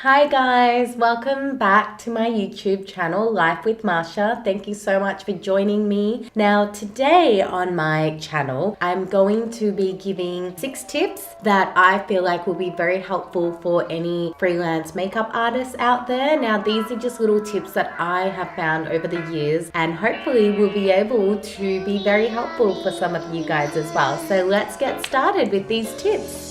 Hi guys, welcome back to my YouTube channel, Life with Marsha. Thank you so much for joining me. Now today on my channel, I'm going to be giving 6 tips that I feel like will be very helpful for any freelance makeup artists out there. Now these are just little tips that I have found over the years and hopefully will be able to be very helpful for some of you guys as well. So let's get started with these tips.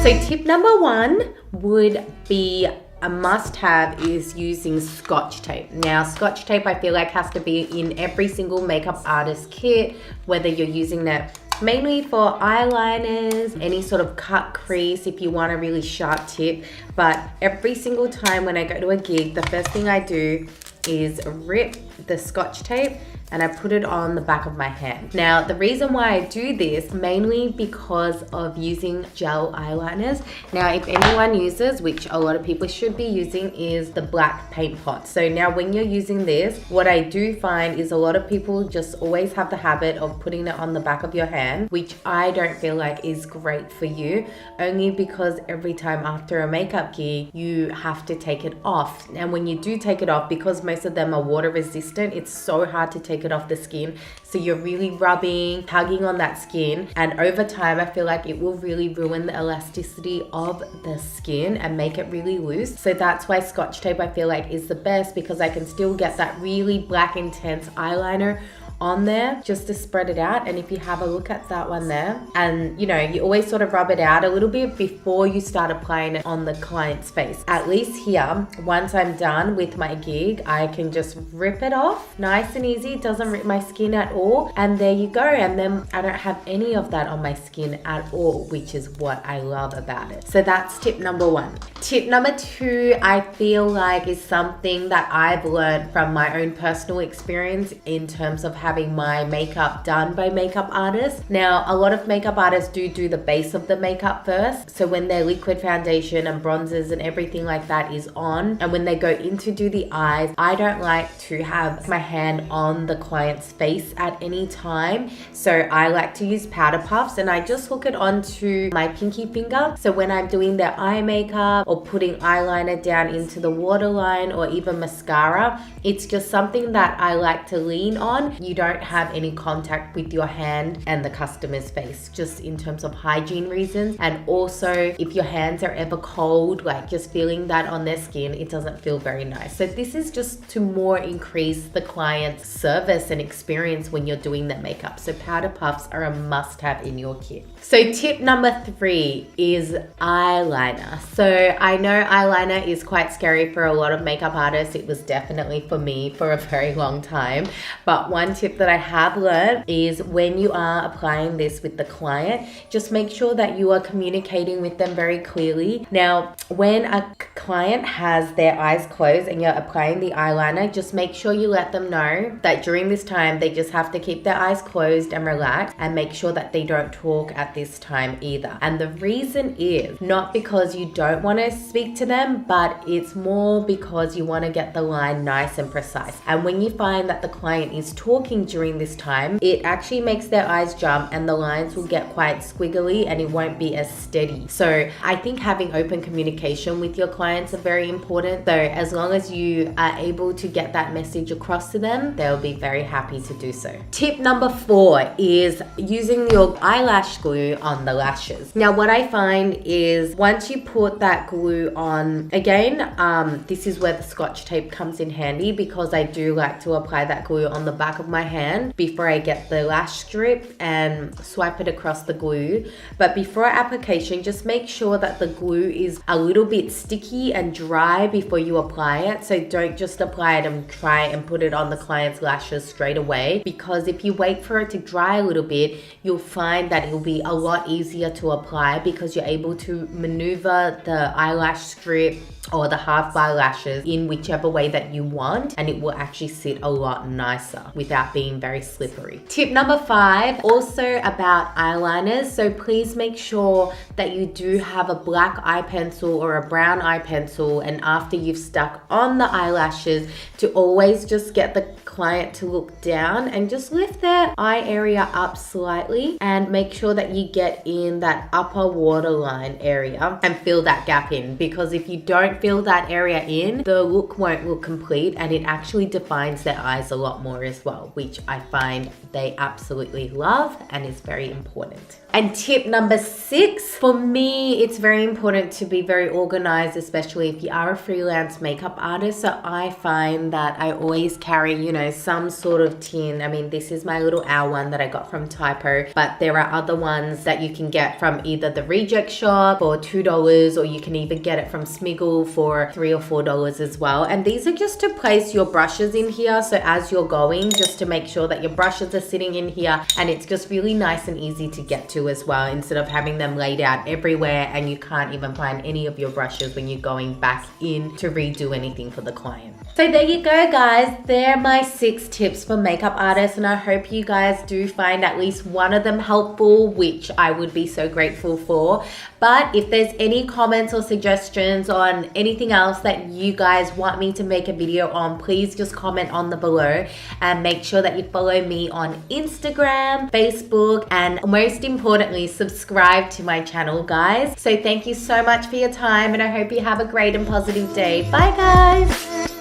So tip number 1 would be a must-have is using Scotch tape. Now Scotch tape I feel like has to be in every single makeup artist kit, whether you're using that mainly for eyeliners, any sort of cut crease if you want a really sharp tip. But every single time when I go to a gig, the first thing I do is rip the Scotch tape and I put it on the back of my hand. Now, the reason why I do this, mainly because of using gel eyeliners. Now, if anyone uses, which a lot of people should be using, is the black paint pot. So now when you're using this, what I do find is a lot of people just always have the habit of putting it on the back of your hand, which I don't feel like is great for you, only because every time after a makeup gig, you have to take it off. And when you do take it off, because most of them are water resistant, it's so hard to take it off the skin. So you're really rubbing, tugging on that skin, and over time I feel like it will really ruin the elasticity of the skin and make it really loose. So that's why Scotch tape I feel like is the best, because I can still get that really black intense eyeliner on there just to spread it out. And if you have a look at that one there, and you know, you always sort of rub it out a little bit before you start applying it on the client's face. At least here, once I'm done with my gig, I can just rip it off nice and easy. It doesn't rip my skin at all, and there you go. And then I don't have any of that on my skin at all, which is what I love about it. So that's tip number 1. Tip number 2 I feel like is something that I've learned from my own personal experience in terms of having my makeup done by makeup artists. Now, a lot of makeup artists do the base of the makeup first. So when their liquid foundation and bronzers and everything like that is on, and when they go in to do the eyes, I don't like to have my hand on the client's face at any time. So I like to use powder puffs, and I just hook it onto my pinky finger. So when I'm doing their eye makeup or putting eyeliner down into the waterline or even mascara, it's just something that I like to lean on. You don't have any contact with your hand and the customer's face, just in terms of hygiene reasons. And also, if your hands are ever cold, like just feeling that on their skin, it doesn't feel very nice. So this is just to more increase the client's service and experience when you're doing their makeup. So powder puffs are a must-have in your kit. So tip number 3 is eyeliner. So I know eyeliner is quite scary for a lot of makeup artists. It was definitely for me for a very long time. But one tip that I have learned is when you are applying this with the client, just make sure that you are communicating with them very clearly. Now, when a client has their eyes closed and you're applying the eyeliner, just make sure you let them know that during this time, they just have to keep their eyes closed and relax, and make sure that they don't talk at this time either. And the reason is not because you don't want to speak to them, but it's more because you want to get the line nice and precise. And when you find that the client is talking during this time, it actually makes their eyes jump and the lines will get quite squiggly and it won't be as steady. So I think having open communication with your clients are very important. So as long as you are able to get that message across to them, they'll be very happy to do so. Tip number 4 is using your eyelash glue on the lashes. Now what I find is once you put that glue on, again, this is where the Scotch tape comes in handy, because I do like to apply that glue on the back of my hand before I get the lash strip and swipe it across the glue. But before application, just make sure that the glue is a little bit sticky and dry before you apply it. So don't just apply it and try and put it on the client's lashes straight away, because if you wait for it to dry a little bit, you'll find that it'll be a lot easier to apply, because you're able to maneuver the eyelash strip or the half bar lashes in whichever way that you want, and it will actually sit a lot nicer without without being very slippery. Tip number 5, also about eyeliners. So please make sure that you do have a black eye pencil or a brown eye pencil, and after you've stuck on the eyelashes, to always just get the client to look down and just lift their eye area up slightly and make sure that you get in that upper waterline area and fill that gap in, because if you don't fill that area in, the look won't look complete and it actually defines their eyes a lot more as well, which I find they absolutely love and is very important. And tip number 6, for me, it's very important to be very organized, especially if you are a freelance makeup artist. So I find that I always carry, you know, some sort of tin. I mean, this is my little owl one that I got from Typo, but there are other ones that you can get from either the reject shop for $2, or you can even get it from Smiggle for $3 or $4 as well. And these are just to place your brushes in here. So as you're going, just to make sure that your brushes are sitting in here, and it's just really nice and easy to get to as well, instead of having them laid out everywhere and you can't even find any of your brushes when you're going back in to redo anything for the client. So there you go, guys. They're my 6 tips for makeup artists, and I hope you guys do find at least one of them helpful, which I would be so grateful for. But if there's any comments or suggestions on anything else that you guys want me to make a video on, please just comment on the below, and make sure that you follow me on Instagram, Facebook, and most importantly, subscribe to my channel, guys. So thank you so much for your time, and I hope you have a great and positive day. Bye, guys.